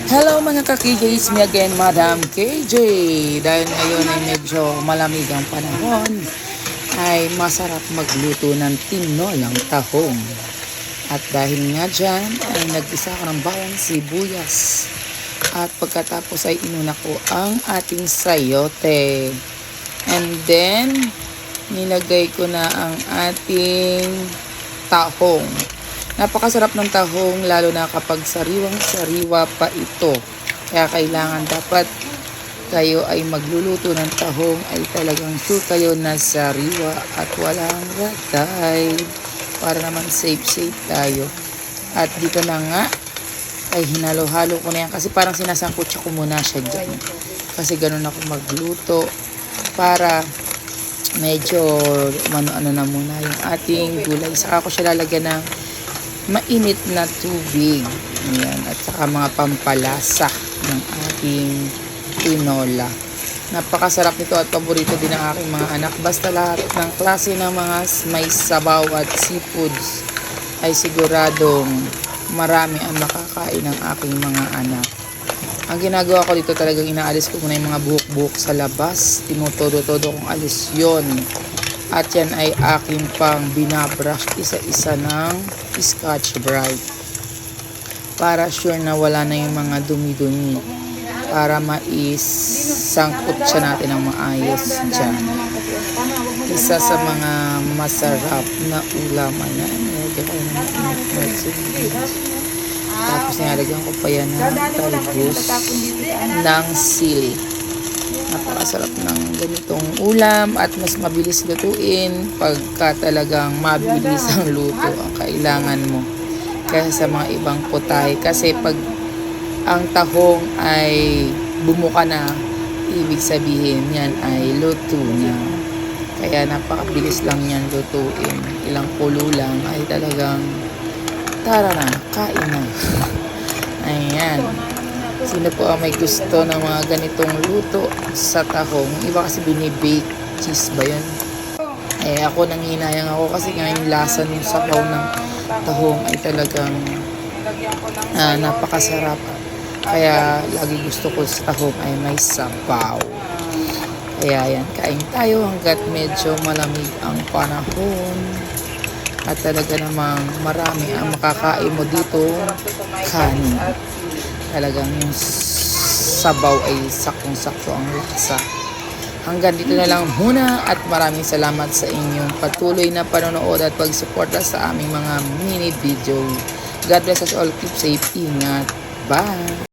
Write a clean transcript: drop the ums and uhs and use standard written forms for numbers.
Hello mga ka-KJs, me again, Madam KJ. Dahil ngayon ay medyo malamig ang panahon, ay masarap magluto ng tinolang tahong. At dahil nga dyan, ay nag-isa ko ng bawang sibuyas. At pagkatapos ay inuna ko ang ating sayote. And then, nilagay ko na ang ating tahong. Napakasarap ng tahong lalo na kapag sariwang-sariwa pa ito. Kaya kailangan dapat kayo ay magluluto ng tahong ay talagang sure kayo na sariwa at walang ratay. Para naman safe tayo. At dito na nga ay hinalo-halo ko na yan kasi parang sinasangkot ko muna siya dyan. Kasi ganun ako magluto para medyo ano na muna yung ating gulay. Saka ko siya lalagyan ng mainit na tubig. Ayan. At saka mga pampalasa ng ating tinola. Napakasarap nito at paborito din ng aking mga anak. Basta lahat ng klase ng mga may sabaw at seafoods ay siguradong marami ang makakain ng aking mga anak. Ang ginagawa ko dito talagang inaalis ko muna yung mga buhok-buhok sa labas. Tinutodo-todo kong alis yon. At yan ay aking pang binabrush isa-isa ng Scotch Brite. Para sure na wala na yung mga dumi-dumi. Para maisangkot siya natin ng maayos dyan. Isa sa mga masarap na ulam. Ayan. Tapos nilalagyan ko pa yan ng talbos ng sili. Napakasarap ng ganitong ulam at mas mabilis lutuin pagka talagang mabilis ang luto ang kailangan mo kaysa sa mga ibang putahe. Kasi pag ang tahong ay bumuka na, ibig sabihin yan ay luto na. Kaya napakabilis lang yan lutuin. Ilang kulo lang ay talagang tara na, kain na. Ayan. Sino po ang may gusto ng mga ganitong luto sa tahong? Iba kasi binibake cheese ba yun? Eh ako nanghinayang ako kasi nga yung lasa ng sabaw ng tahong ay talagang napakasarap. Kaya lagi gusto ko sa tahong ay may sabaw. Kaya yan, kain tayo hanggat medyo malamig ang panahon. At talaga namang marami ang makakain mo dito kanin. Talagang yung sabaw ay saktong-sakto ang lasa. Hanggang dito na lang muna at maraming salamat sa inyong patuloy na panonood at pagsuporta sa aming mga mini video. God bless us all. Keep safe. Ingat. Bye!